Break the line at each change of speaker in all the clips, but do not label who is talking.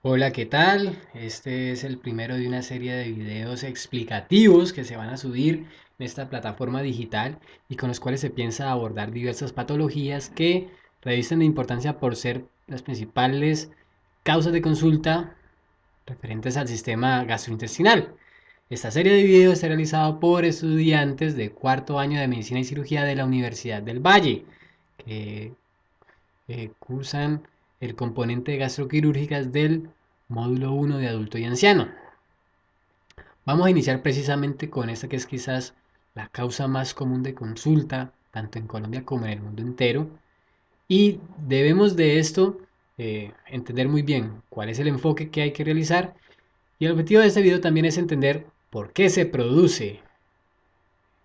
Hola, ¿qué tal? Este es el primero de una serie de videos explicativos que se van a subir en esta plataforma digital y con los cuales se piensa abordar diversas patologías que revisten de importancia por ser las principales causas de consulta referentes al sistema gastrointestinal. Esta serie de videos está realizada por estudiantes de cuarto año de Medicina y Cirugía de la Universidad del Valle, que cursan el componente de gastroquirúrgicas del módulo 1 de adulto y anciano. Vamos a iniciar precisamente con esta que es quizás la causa más común de consulta, tanto en Colombia como en el mundo entero. Y debemos de esto entender muy bien cuál es el enfoque que hay que realizar. Y el objetivo de este video también es entender por qué se produce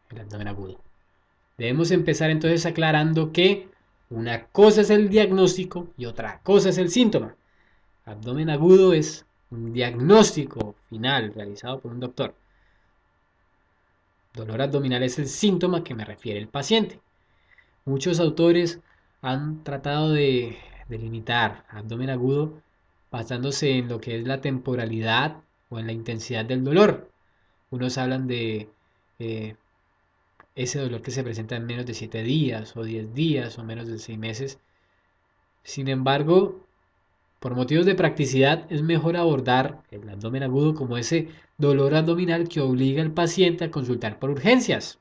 el abdomen agudo. Debemos empezar entonces aclarando que una cosa es el diagnóstico y otra cosa es el síntoma. Abdomen agudo es un diagnóstico final realizado por un doctor. Dolor abdominal es el síntoma que me refiere el paciente. Muchos autores han tratado de delimitar abdomen agudo basándose en lo que es la temporalidad o en la intensidad del dolor. Unos hablan de eh, ese dolor que se presenta en menos de 7 días o 10 días o menos de 6 meses. Sin embargo, por motivos de practicidad es mejor abordar el abdomen agudo como ese dolor abdominal que obliga al paciente a consultar por urgencias.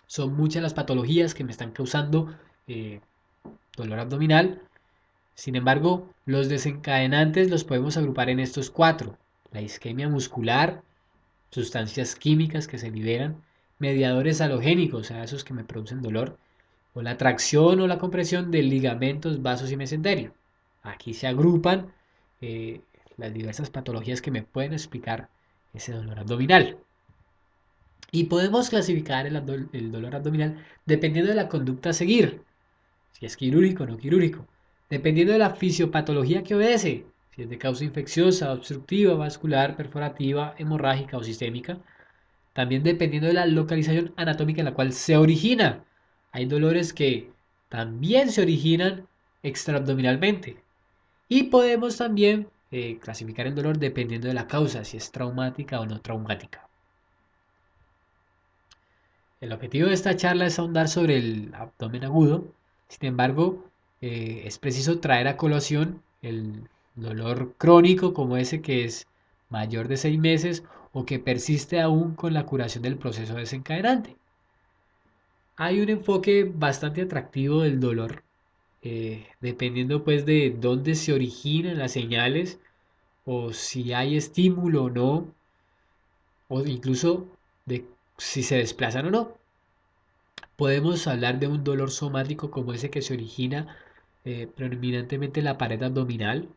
Son muchas las patologías que me están causando eh, dolor abdominal. Sin embargo, los desencadenantes los podemos agrupar en estos cuatro. La isquemia muscular, sustancias químicas que se liberan, mediadores halogénicos, o sea, esos que me producen dolor, o la tracción o la compresión de ligamentos, vasos y mesenterio. Aquí se agrupan eh, las diversas patologías que me pueden explicar ese dolor abdominal. Y podemos clasificar el dolor abdominal dependiendo de la conducta a seguir, si es quirúrgico o no quirúrgico, dependiendo de la fisiopatología que obedece, si es de causa infecciosa, obstructiva, vascular, perforativa, hemorrágica o sistémica, también dependiendo de la localización anatómica en la cual se origina. Hay dolores que también se originan extraabdominalmente. Y podemos también clasificar el dolor dependiendo de la causa, si es traumática o no traumática. El objetivo de esta charla es ahondar sobre el abdomen agudo. Sin embargo, es preciso traer a colación el dolor crónico como ese que es mayor de 6 meses o que persiste aún con la curación del proceso desencadenante. Hay un enfoque bastante atractivo del dolor, dependiendo pues de dónde se originan las señales o si hay estímulo o no, o incluso de si se desplazan o no. Podemos hablar de un dolor somático como ese que se origina predominantemente en la pared abdominal,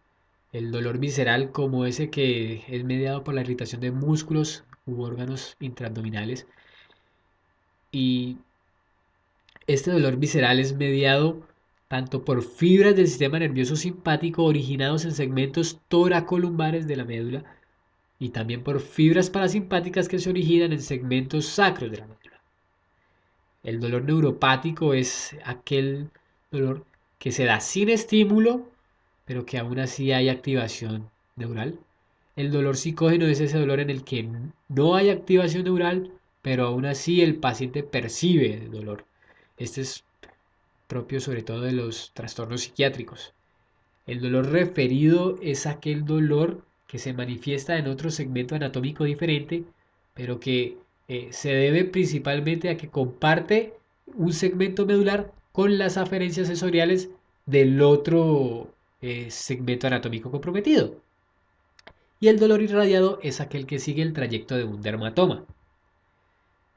el dolor visceral como ese que es mediado por la irritación de músculos u órganos intraabdominales, y este dolor visceral es mediado tanto por fibras del sistema nervioso simpático originados en segmentos toracolumbares de la médula y también por fibras parasimpáticas que se originan en segmentos sacros de la médula. El dolor neuropático es aquel dolor que se da sin estímulo, pero que aún así hay activación neural. El dolor psicógeno es ese dolor en el que no hay activación neural, pero aún así el paciente percibe el dolor. Este es propio sobre todo de los trastornos psiquiátricos. El dolor referido es aquel dolor que se manifiesta en otro segmento anatómico diferente, pero que se debe principalmente a que comparte un segmento medular con las aferencias sensoriales del otro segmento anatómico comprometido. Y el dolor irradiado es aquel que sigue el trayecto de un dermatoma.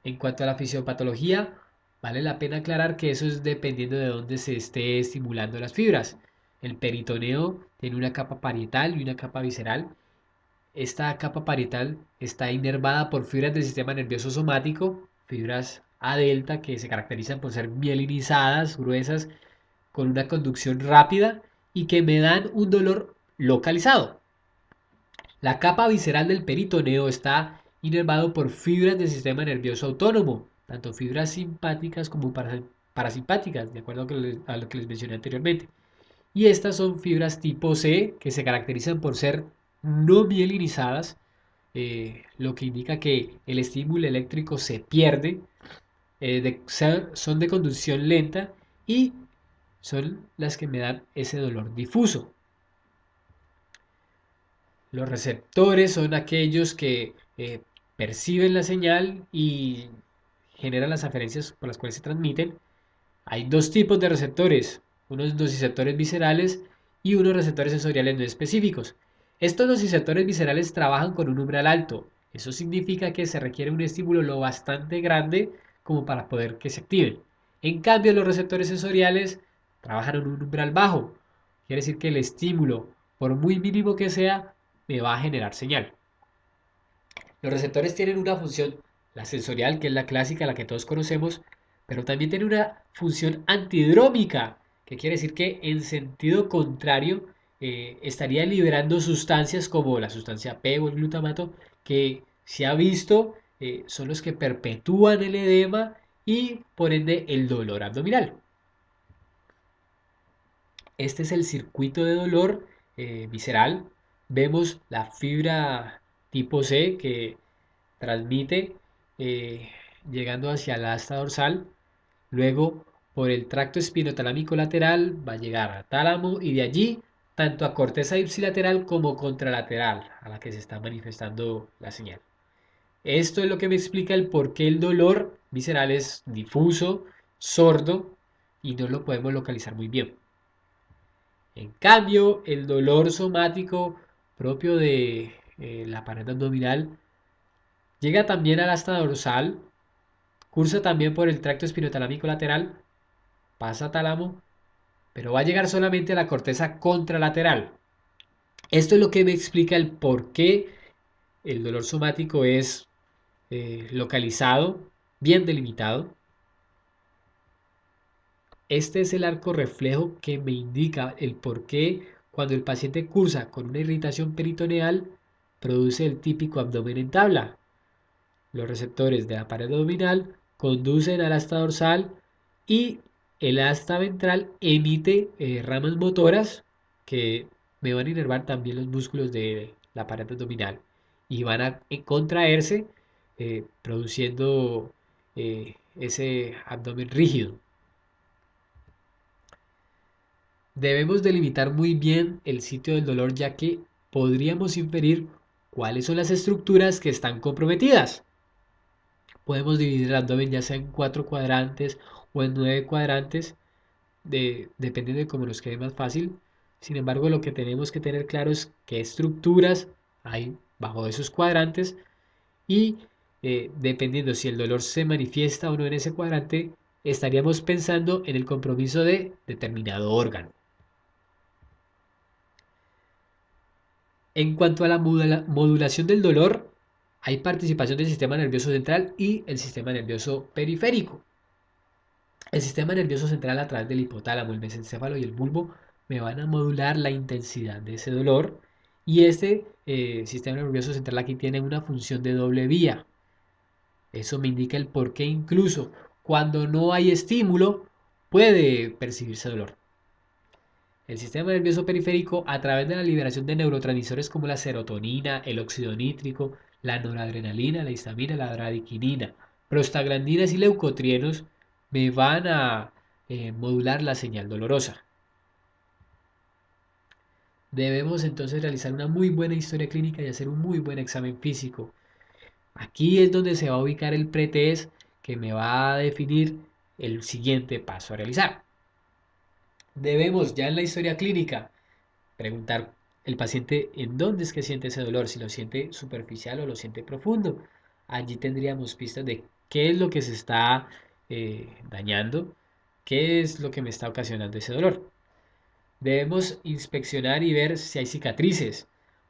En cuanto a la fisiopatología, vale la pena aclarar que eso es dependiendo de dónde se esté estimulando las fibras. El peritoneo tiene una capa parietal y una capa visceral. Esta capa parietal está inervada por fibras del sistema nervioso somático, fibras A delta que se caracterizan por ser mielinizadas, gruesas, con una conducción rápida y que me dan un dolor localizado. La capa visceral del peritoneo está inervado por fibras del sistema nervioso autónomo, tanto fibras simpáticas como parasimpáticas, de acuerdo a lo que les mencioné anteriormente. Y estas son fibras tipo C que se caracterizan por ser no mielinizadas, lo que indica que el estímulo eléctrico se pierde, son de conducción lenta y son las que me dan ese dolor difuso. Los receptores son aquellos que perciben la señal y generan las aferencias por las cuales se transmiten. Hay dos tipos de receptores, unos nociceptores viscerales y unos receptores sensoriales no específicos. Estos nociceptores viscerales trabajan con un umbral alto. Eso significa que se requiere un estímulo lo bastante grande como para poder que se activen. En cambio, los receptores sensoriales trabajan en un umbral bajo. Quiere decir que el estímulo, por muy mínimo que sea, me va a generar señal. Los receptores tienen una función, la sensorial, que es la clásica, la que todos conocemos, pero también tienen una función antidrómica, que quiere decir que en sentido contrario estaría liberando sustancias como la sustancia P o el glutamato, que se ha visto son los que perpetúan el edema y por ende el dolor abdominal. Este es el circuito de dolor visceral. Vemos la fibra tipo C que transmite eh, llegando hacia la asta dorsal. Luego, por el tracto espinotalámico lateral, va a llegar a tálamo y de allí tanto a corteza ipsilateral como contralateral, a la que se está manifestando la señal. Esto es lo que me explica el por qué el dolor visceral es difuso, sordo y no lo podemos localizar muy bien. En cambio, el dolor somático propio de la pared abdominal llega también a la asta dorsal, cursa también por el tracto espinotalámico lateral, pasa a tálamo, pero va a llegar solamente a la corteza contralateral. Esto es lo que me explica el por qué el dolor somático es localizado, bien delimitado. Este es el arco reflejo que me indica el por qué cuando el paciente cursa con una irritación peritoneal produce el típico abdomen en tabla. Los receptores de la pared abdominal conducen al asta dorsal y el asta ventral emite ramas motoras que me van a inervar también los músculos de la pared abdominal y van a contraerse produciendo ese abdomen rígido. Debemos delimitar muy bien el sitio del dolor ya que podríamos inferir cuáles son las estructuras que están comprometidas. Podemos dividir el abdomen ya sea en 4 cuadrantes o en 9 cuadrantes, dependiendo de cómo nos quede más fácil. Sin embargo, lo que tenemos que tener claro es qué estructuras hay bajo esos cuadrantes y dependiendo si el dolor se manifiesta o no en ese cuadrante, estaríamos pensando en el compromiso de determinado órgano. En cuanto a la modulación del dolor, hay participación del sistema nervioso central y el sistema nervioso periférico. El sistema nervioso central a través del hipotálamo, el mesencéfalo y el bulbo me van a modular la intensidad de ese dolor y este sistema nervioso central aquí tiene una función de doble vía. Eso me indica el por qué incluso cuando no hay estímulo puede percibirse dolor. El sistema nervioso periférico, a través de la liberación de neurotransmisores como la serotonina, el óxido nítrico, la noradrenalina, la histamina, la bradiquinina, prostaglandinas y leucotrienos, me van a modular la señal dolorosa. Debemos entonces realizar una muy buena historia clínica y hacer un muy buen examen físico. Aquí es donde se va a ubicar el pretest que me va a definir el siguiente paso a realizar. Debemos ya en la historia clínica preguntar el paciente en dónde es que siente ese dolor, si lo siente superficial o lo siente profundo. Allí tendríamos pistas de qué es lo que se está dañando, qué es lo que me está ocasionando ese dolor. Debemos inspeccionar y ver si hay cicatrices.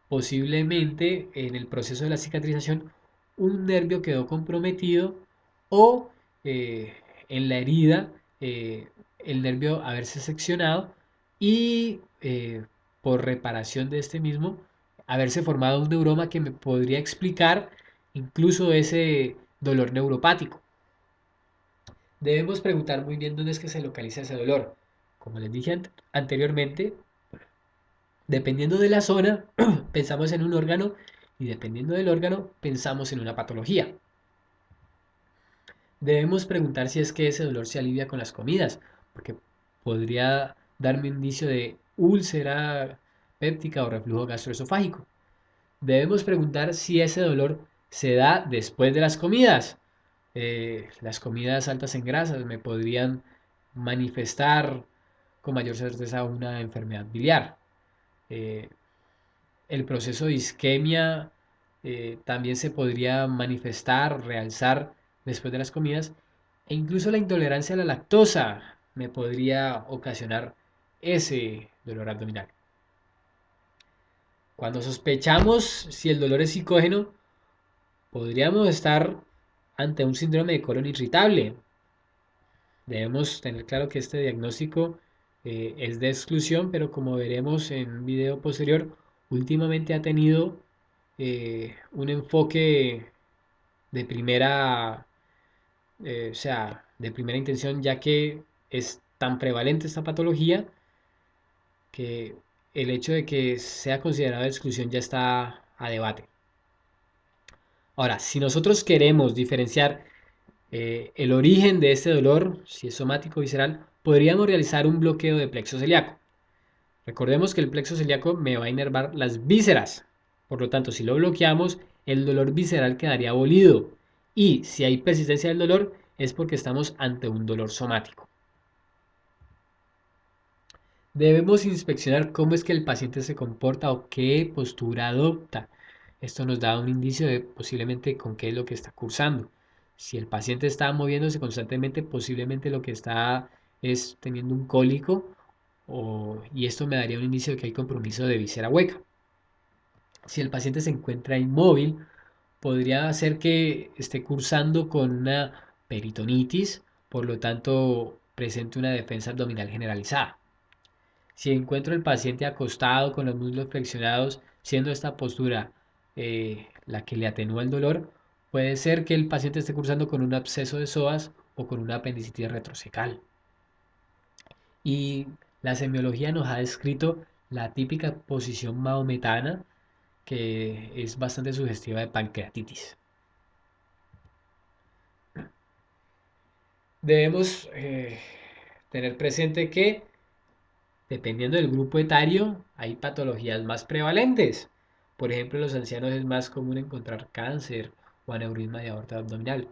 Posiblemente en el proceso de la cicatrización un nervio quedó comprometido o en la herida el nervio haberse seccionado y por reparación de este mismo haberse formado un neuroma que me podría explicar incluso ese dolor neuropático. Debemos preguntar muy bien dónde es que se localiza ese dolor. Como les dije anteriormente, dependiendo de la zona, pensamos en un órgano y dependiendo del órgano, pensamos en una patología. Debemos preguntar si es que ese dolor se alivia con las comidas, porque podría darme un indicio de úlcera péptica o reflujo gastroesofágico. Debemos preguntar si ese dolor se da después de las comidas. Las comidas altas en grasas me podrían manifestar con mayor certeza una enfermedad biliar. Eh, el proceso de isquemia también se podría manifestar, realzar después de las comidas, e incluso la intolerancia a la lactosa me podría ocasionar ese dolor abdominal. Cuando sospechamos si el dolor es psicógeno, podríamos estar ante un síndrome de colon irritable. Debemos tener claro que este diagnóstico es de exclusión, pero como veremos en un video posterior, últimamente ha tenido un enfoque de primera, o sea, de primera intención, ya que es tan prevalente esta patología que el hecho de que sea considerado de exclusión ya está a debate. Ahora, si nosotros queremos diferenciar el origen de este dolor, si es somático o visceral, podríamos realizar un bloqueo de plexo celíaco. Recordemos que el plexo celíaco me va a inervar las vísceras. Por lo tanto, si lo bloqueamos, el dolor visceral quedaría abolido. Y si hay persistencia del dolor, es porque estamos ante un dolor somático. Debemos inspeccionar cómo es que el paciente se comporta o qué postura adopta. Esto nos da un indicio de posiblemente con qué es lo que está cursando. Si el paciente está moviéndose constantemente, posiblemente lo que está es teniendo un cólico y esto me daría un indicio de que hay compromiso de víscera hueca. Si el paciente se encuentra inmóvil, podría ser que esté cursando con una peritonitis, por lo tanto presente una defensa abdominal generalizada. Si encuentro el paciente acostado con los muslos flexionados, siendo esta postura la que le atenúa el dolor, puede ser que el paciente esté cursando con un absceso de psoas o con una apendicitis retrocecal. Y la semiología nos ha descrito la típica posición maometana, que es bastante sugestiva de pancreatitis. Debemos tener presente que, dependiendo del grupo etario, hay patologías más prevalentes. Por ejemplo, en los ancianos es más común encontrar cáncer o aneurisma de aorta abdominal.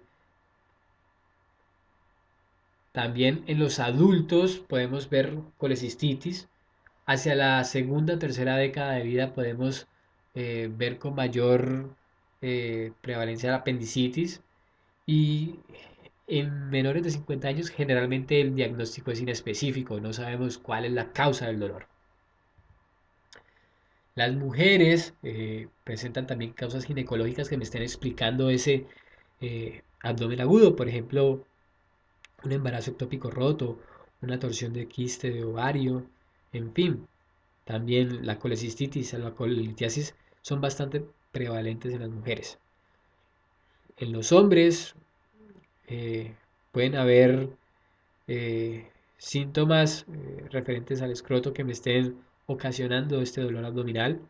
También en los adultos podemos ver colecistitis. Hacia la segunda o tercera década de vida podemos ver con mayor prevalencia la apendicitis y en menores de 50 años generalmente el diagnóstico es inespecífico, no sabemos cuál es la causa del dolor. Las mujeres presentan también causas ginecológicas que me estén explicando ese abdomen agudo, por ejemplo, un embarazo ectópico roto, una torsión de quiste de ovario, en fin. También la colecistitis y la colitiasis son bastante prevalentes en las mujeres. En los hombres eh, pueden haber síntomas referentes al escroto que me estén ocasionando este dolor abdominal.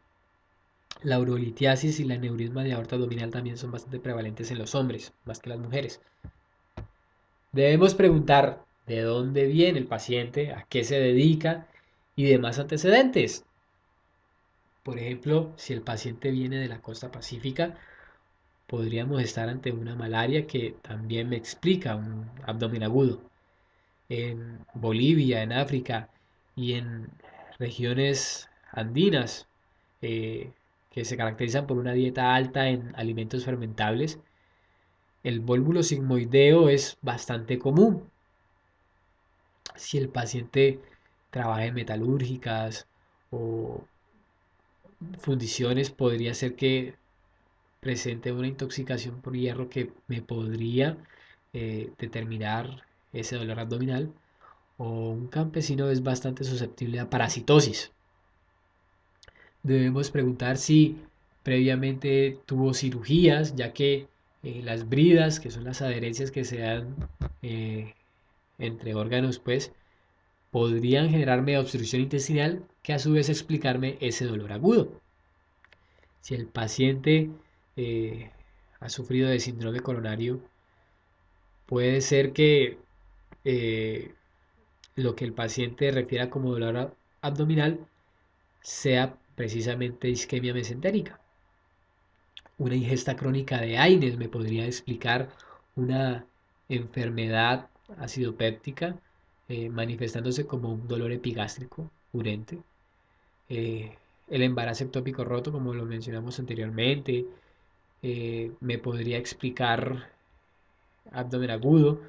La urolitiasis y la aneurisma de aorta abdominal también son bastante prevalentes en los hombres, más que las mujeres. Debemos preguntar de dónde viene el paciente, a qué se dedica y demás antecedentes. Por ejemplo, si el paciente viene de la costa pacífica, podríamos estar ante una malaria que también me explica un abdomen agudo. En Bolivia, en África y en regiones andinas eh, que se caracterizan por una dieta alta en alimentos fermentables, el vólvulo sigmoideo es bastante común. Si el paciente trabaja en metalúrgicas o fundiciones, podría ser que presente una intoxicación por hierro que me podría determinar ese dolor abdominal, o un campesino es bastante susceptible a parasitosis. Debemos preguntar si previamente tuvo cirugías, ya que las bridas, que son las adherencias que se dan eh, entre órganos, pues podrían generarme obstrucción intestinal que a su vez explicarme ese dolor agudo. Si el paciente eh, ha sufrido de síndrome coronario, puede ser que eh, lo que el paciente refiera como dolor abdominal sea precisamente isquemia mesentérica. Una ingesta crónica de AINES me podría explicar una enfermedad acidopéptica manifestándose como un dolor epigástrico urente. Eh, el embarazo ectópico roto, como lo mencionamos anteriormente, me podría explicar abdomen agudo.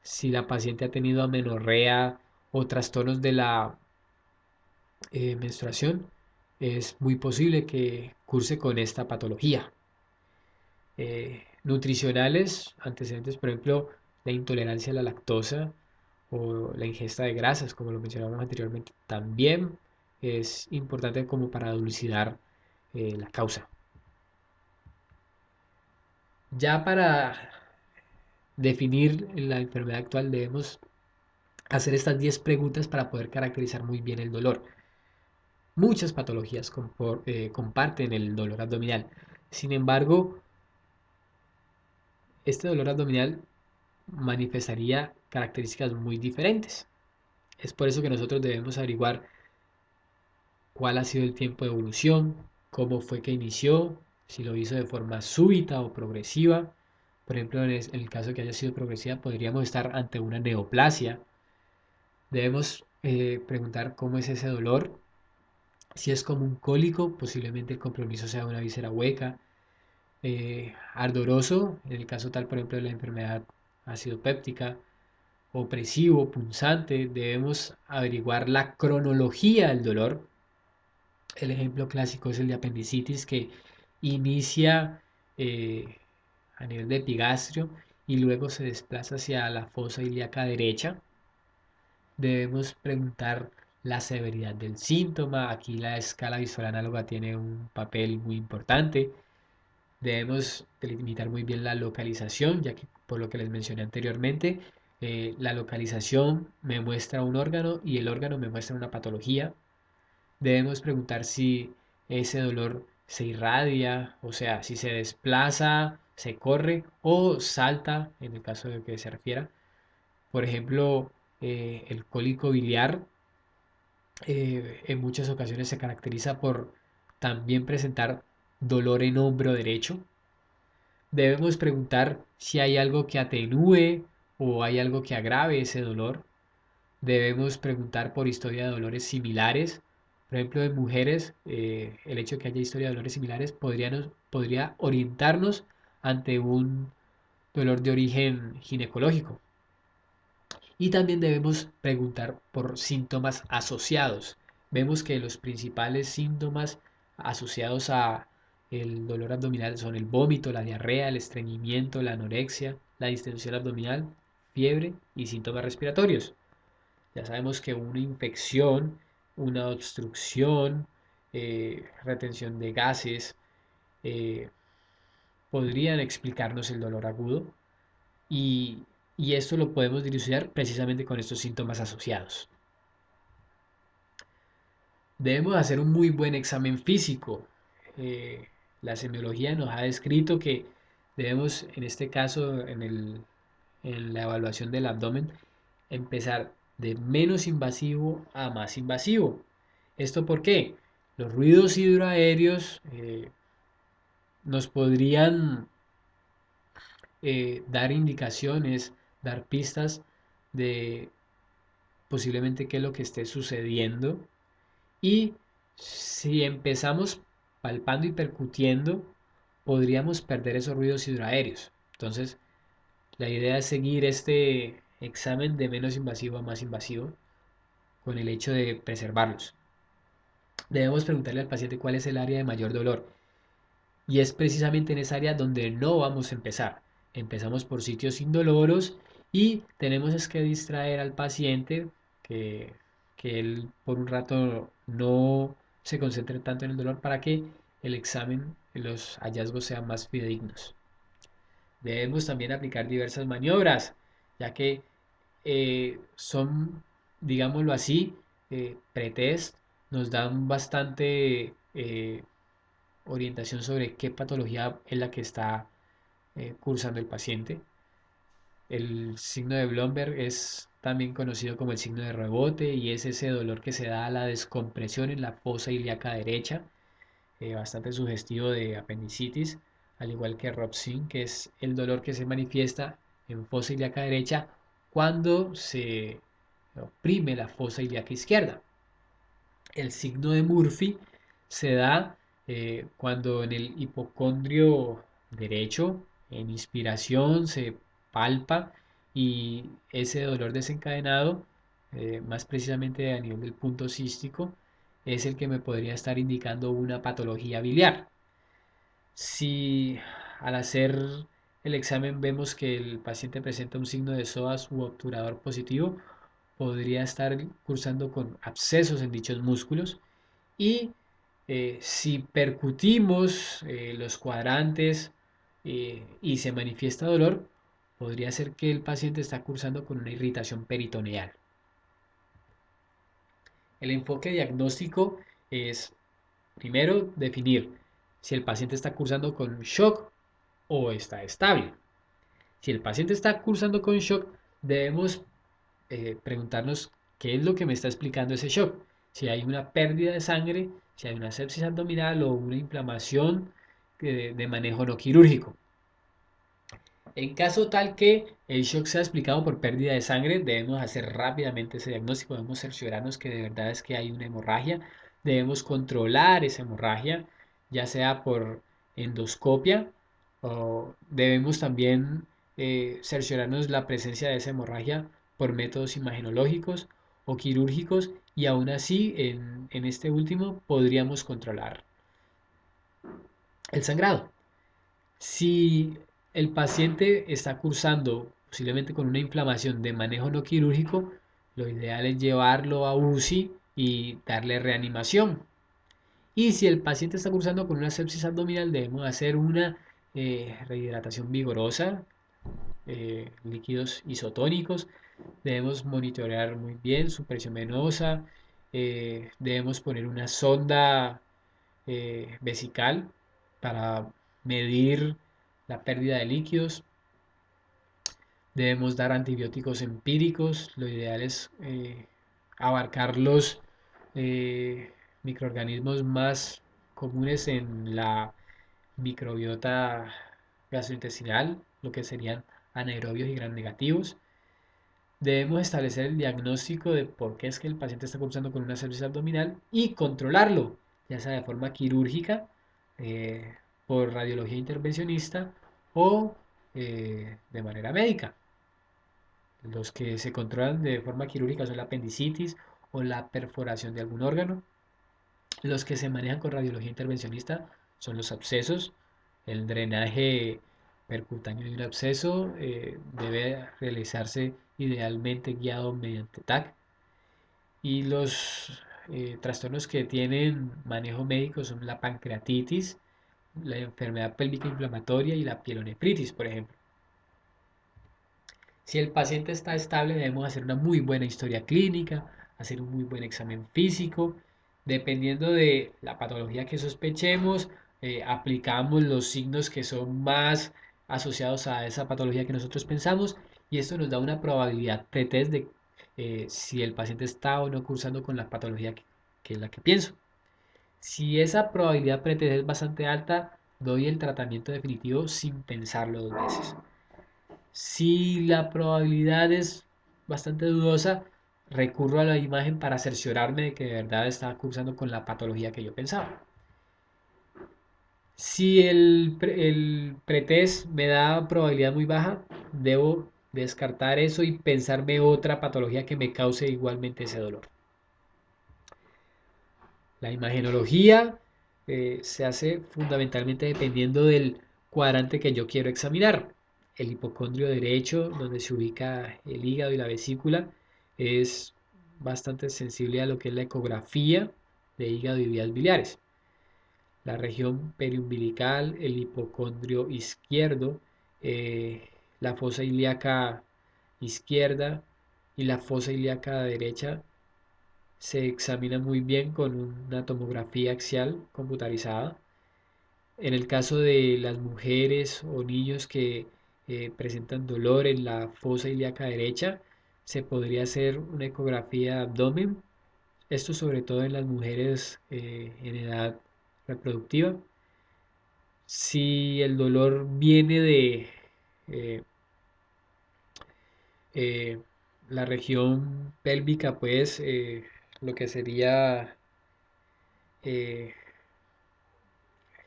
Si la paciente ha tenido amenorrea o trastornos de la menstruación, es muy posible que curse con esta patología. Nutricionales, antecedentes, por ejemplo, la intolerancia a la lactosa o la ingesta de grasas, como lo mencionamos anteriormente, también es importante como para dilucidar la causa. Ya para definir la enfermedad actual debemos hacer estas 10 preguntas para poder caracterizar muy bien el dolor. Muchas patologías comparten el dolor abdominal. Sin embargo, este dolor abdominal manifestaría características muy diferentes. Es por eso que nosotros debemos averiguar cuál ha sido el tiempo de evolución, cómo fue que inició, si lo hizo de forma súbita o progresiva. Por ejemplo, en el caso que haya sido progresiva, podríamos estar ante una neoplasia. Debemos preguntar cómo es ese dolor. Si es como un cólico, posiblemente el compromiso sea una víscera hueca. Ardoroso, en el caso tal, por ejemplo, de la enfermedad ácido péptica. Opresivo, punzante, debemos averiguar la cronología del dolor. El ejemplo clásico es el de apendicitis que inicia eh, a nivel de epigastrio y luego se desplaza hacia la fosa ilíaca derecha. Debemos preguntar la severidad del síntoma. Aquí la escala visual análoga tiene un papel muy importante. Debemos delimitar muy bien la localización, ya que por lo que les mencioné anteriormente, la localización me muestra un órgano y el órgano me muestra una patología. Debemos preguntar si ese dolor se irradia, o sea, si se desplaza, se corre o salta, en el caso de que se refiera. Por ejemplo, el cólico biliar en muchas ocasiones se caracteriza por también presentar dolor en hombro derecho. Debemos preguntar si hay algo que atenúe o hay algo que agrave ese dolor. Debemos preguntar por historia de dolores similares. Por ejemplo, en mujeres, el hecho de que haya historia de dolores similares podría orientarnos ante un dolor de origen ginecológico. Y también debemos preguntar por síntomas asociados. Vemos que los principales síntomas asociados a el dolor abdominal son el vómito, la diarrea, el estreñimiento, la anorexia, la distensión abdominal, fiebre y síntomas respiratorios. Ya sabemos que una infección, una obstrucción, retención de gases, eh, podrían explicarnos el dolor agudo y, y esto lo podemos dilucidar precisamente con estos síntomas asociados. Debemos hacer un muy buen examen físico. Eh, la semiología nos ha descrito que debemos, en este caso, en la evaluación del abdomen, empezar de menos invasivo a más invasivo. ¿Esto por qué? Los ruidos hidroaéreos nos podrían dar indicaciones, dar pistas de posiblemente qué es lo que esté sucediendo. Y si empezamos palpando y percutiendo, podríamos perder esos ruidos hidroaéreos. Entonces, la idea es seguir este examen de menos invasivo a más invasivo con el hecho de preservarlos. Debemos preguntarle al paciente cuál es el área de mayor dolor. Y es precisamente en esa área donde no vamos a empezar. Empezamos por sitios indoloros y tenemos es que distraer al paciente que, que él por un rato no se concentre tanto en el dolor para que el examen, los hallazgos sean más fidedignos. Debemos también aplicar diversas maniobras, ya que son digámoslo así, pretest nos dan bastante orientación sobre qué patología es la que está cursando el paciente. El signo de Blomberg es también conocido como el signo de rebote y es ese dolor que se da a la descompresión en la fosa ilíaca derecha, bastante sugestivo de apendicitis, al igual que Robsin, que es el dolor que se manifiesta en fosa ilíaca derecha cuando se oprime la fosa ilíaca izquierda. El signo de Murphy se da cuando en el hipocondrio derecho, en inspiración, se palpa y ese dolor desencadenado, más precisamente a nivel del punto cístico, es el que me podría estar indicando una patología biliar. Si al hacer el examen vemos que el paciente presenta un signo de psoas u obturador positivo, podría estar cursando con abscesos en dichos músculos y si percutimos los cuadrantes y se manifiesta dolor, podría ser que el paciente está cursando con una irritación peritoneal. El enfoque diagnóstico es, primero, definir si el paciente está cursando con shock o está estable. Si el paciente está cursando con shock, debemos preguntarnos qué es lo que me está explicando ese shock. Si hay una pérdida de sangre, si hay una sepsis abdominal o una inflamación de manejo no quirúrgico. En caso tal que el shock sea explicado por pérdida de sangre, debemos hacer rápidamente ese diagnóstico, debemos cerciorarnos que de verdad es que hay una hemorragia, debemos controlar esa hemorragia, ya sea por endoscopia o debemos también cerciorarnos la presencia de esa hemorragia por métodos imagenológicos o quirúrgicos y aún así en este último podríamos controlar el sangrado. Si el paciente está cursando posiblemente con una inflamación de manejo no quirúrgico, lo ideal es llevarlo a UCI y darle reanimación. Y si el paciente está cursando con una sepsis abdominal, debemos hacer una rehidratación vigorosa, líquidos isotónicos, debemos monitorear muy bien su presión venosa, debemos poner una sonda vesical para medir la pérdida de líquidos. Debemos dar antibióticos empíricos. Lo ideal es abarcar los microorganismos más comunes en la microbiota gastrointestinal, lo que serían anaerobios y gram negativos. Debemos establecer el diagnóstico de por qué es que el paciente está cursando con una sepsis abdominal y controlarlo, ya sea de forma quirúrgica, eh, por radiología intervencionista o de manera médica. Los que se controlan de forma quirúrgica son la apendicitis o la perforación de algún órgano. Los que se manejan con radiología intervencionista son los abscesos. El drenaje percutáneo de un absceso debe realizarse idealmente guiado mediante TAC. Y los trastornos que tienen manejo médico son la pancreatitis, la enfermedad pélvica inflamatoria y la pielonefritis, por ejemplo. Si el paciente está estable, debemos hacer una muy buena historia clínica, hacer un muy buen examen físico. Dependiendo de la patología que sospechemos, aplicamos los signos que son más asociados a esa patología que nosotros pensamos y esto nos da una probabilidad pretest de si el paciente está o no cursando con la patología que es la que pienso. Si esa probabilidad pretest es bastante alta, doy el tratamiento definitivo sin pensarlo dos veces. Si la probabilidad es bastante dudosa, recurro a la imagen para cerciorarme de que de verdad está cursando con la patología que yo pensaba. Si el pretest me da probabilidad muy baja, debo descartar eso y pensarme otra patología que me cause igualmente ese dolor. La imagenología se hace fundamentalmente dependiendo del cuadrante que yo quiero examinar. El hipocondrio derecho, donde se ubica el hígado y la vesícula, es bastante sensible a lo que es la ecografía de hígado y vías biliares. La región periumbilical, el hipocondrio izquierdo, la fosa ilíaca izquierda y la fosa ilíaca derecha se examina muy bien con una tomografía axial computarizada. En el caso de las mujeres o niños que presentan dolor en la fosa ilíaca derecha, se podría hacer una ecografía de abdomen, esto sobre todo en las mujeres en edad reproductiva. Si el dolor viene de eh, eh, la región pélvica, pues lo que sería eh,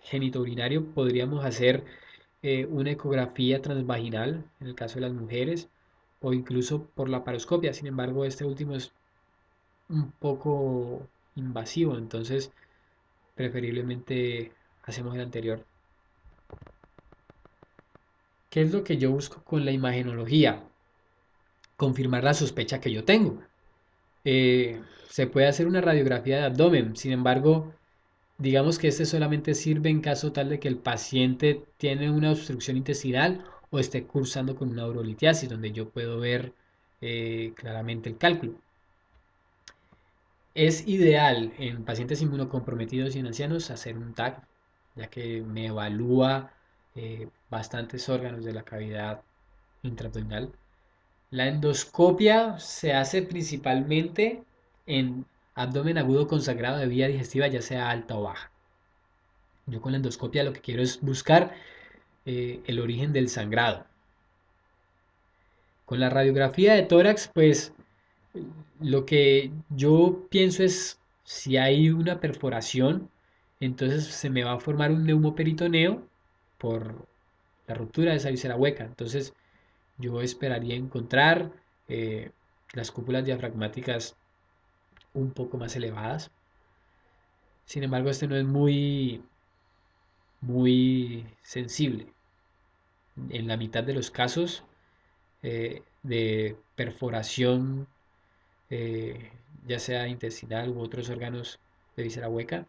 genitourinario, podríamos hacer una ecografía transvaginal en el caso de las mujeres o incluso por la paroscopia. Sin embargo, este último es un poco invasivo, entonces preferiblemente hacemos el anterior. ¿Qué es lo que yo busco con la imagenología? Confirmar la sospecha que yo tengo. Se puede hacer una radiografía de abdomen, sin embargo, digamos que este solamente sirve en caso tal de que el paciente tiene una obstrucción intestinal o esté cursando con una urolitiasis, donde yo puedo ver claramente el cálculo. Es ideal en pacientes inmunocomprometidos y en ancianos hacer un TAC, ya que me evalúa bastantes órganos de la cavidad intraabdominal. La endoscopia se hace principalmente en abdomen agudo consagrado de vía digestiva, ya sea alta o baja. Yo con la endoscopia lo que quiero es buscar el origen del sangrado. Con la radiografía de tórax, pues lo que yo pienso es si hay una perforación, entonces se me va a formar un neumoperitoneo por la ruptura de esa víscera hueca. Entonces yo esperaría encontrar eh, las cúpulas diafragmáticas un poco más elevadas. Sin embargo, este no es muy sensible. En la mitad de los casos de perforación, ya sea intestinal u otros órganos de víscera hueca,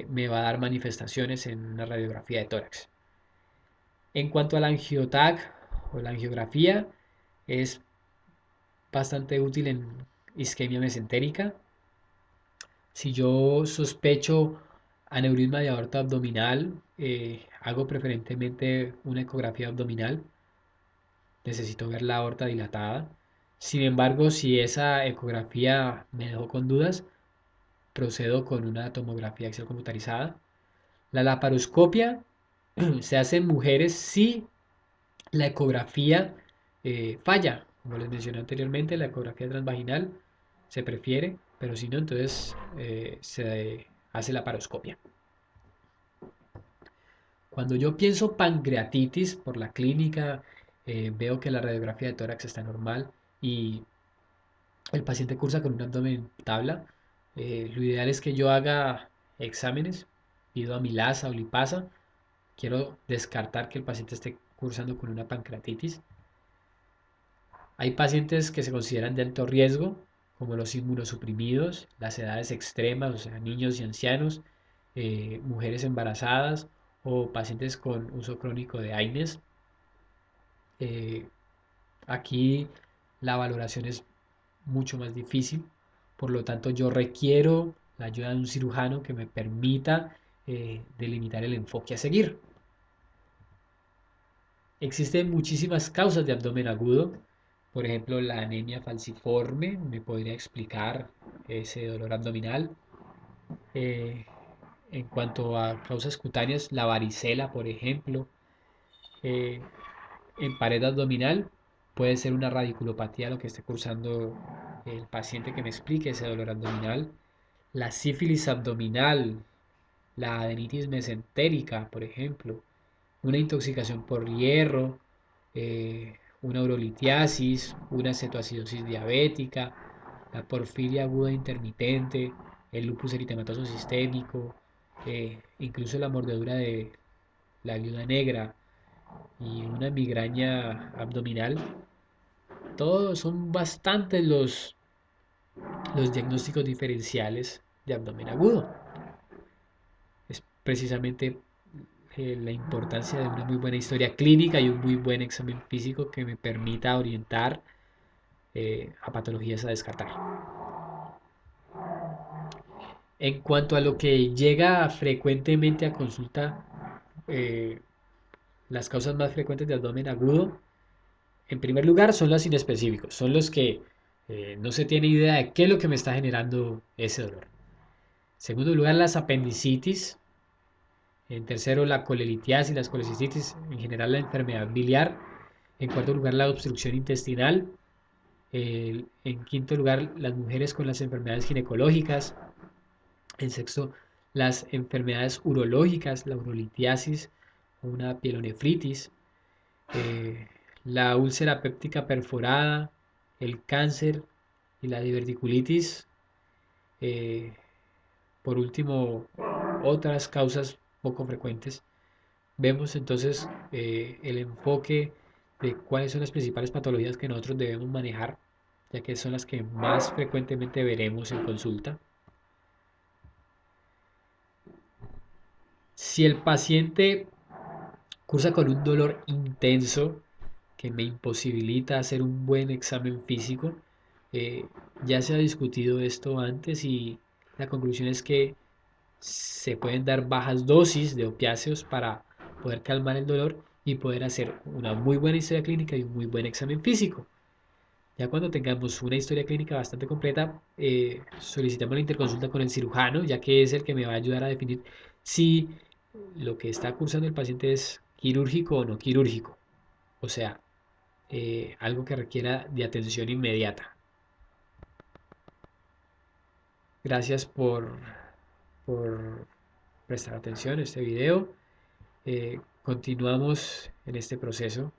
me va a dar manifestaciones en una radiografía de tórax. En cuanto al angiotac o la angiografía, es bastante útil en isquemia mesentérica. Si yo sospecho aneurisma de aorta abdominal, hago preferentemente una ecografía abdominal. Necesito ver la aorta dilatada. Sin embargo, si esa ecografía me dejó con dudas, procedo con una tomografía axial computarizada. La laparoscopia se hace en mujeres si la ecografía falla. Como les mencioné anteriormente, la ecografía transvaginal se prefiere, pero si no, entonces se hace la paroscopia. Cuando yo pienso pancreatitis por la clínica, veo que la radiografía de tórax está normal y el paciente cursa con un abdomen tabla. Lo ideal es que yo haga exámenes, pido amilasa o lipasa. Quiero descartar que el paciente esté cursando con una pancreatitis. Hay pacientes que se consideran de alto riesgo, como los inmunosuprimidos, las edades extremas, o sea, niños y ancianos, mujeres embarazadas o pacientes con uso crónico de AINES. Eh, Aquí la valoración es mucho más difícil, por lo tanto yo requiero la ayuda de un cirujano que me permita delimitar el enfoque a seguir. Existen muchísimas causas de abdomen agudo, por ejemplo la anemia falciforme me podría explicar ese dolor abdominal. Eh, en cuanto a causas cutáneas, la varicela, por ejemplo, eh, en pared abdominal puede ser una radiculopatía lo que esté cursando el paciente que me explique ese dolor abdominal. La sífilis abdominal, la adenitis mesentérica, por ejemplo, una intoxicación por hierro, una urolitiasis, una cetoacidosis diabética, la porfiria aguda intermitente, el lupus eritematoso sistémico, incluso la mordedura de la viuda negra y una migraña abdominal. Todos son bastantes los diagnósticos diferenciales de abdomen agudo. Es precisamente la importancia de una muy buena historia clínica y un muy buen examen físico que me permita orientar a patologías a descartar. En cuanto a lo que llega frecuentemente a consulta, eh, las causas más frecuentes de abdomen agudo, en primer lugar, son los inespecíficos, son los que no se tiene idea de qué es lo que me está generando ese dolor. En segundo lugar, las apendicitis. En tercero, la colelitiasis, las colecistitis, en general la enfermedad biliar. En cuarto lugar, la obstrucción intestinal. En quinto lugar, las mujeres con las enfermedades ginecológicas. En sexto, las enfermedades urológicas, la urolitiasis o una pielonefritis. eh, la úlcera péptica perforada, el cáncer y la diverticulitis. eh, por último, otras causas poco frecuentes. Vemos entonces el enfoque de cuáles son las principales patologías que nosotros debemos manejar, ya que son las que más frecuentemente veremos en consulta. Si el paciente cursa con un dolor intenso que me imposibilita hacer un buen examen físico, eh, ya se ha discutido esto antes y la conclusión es que se pueden dar bajas dosis de opiáceos para poder calmar el dolor y poder hacer una muy buena historia clínica y un muy buen examen físico. Ya cuando tengamos una historia clínica bastante completa, solicitamos la interconsulta con el cirujano, ya que es el que me va a ayudar a definir si lo que está cursando el paciente es quirúrgico o no quirúrgico. O sea, algo que requiera de atención inmediata. Gracias por prestar atención a este video. Continuamos en este proceso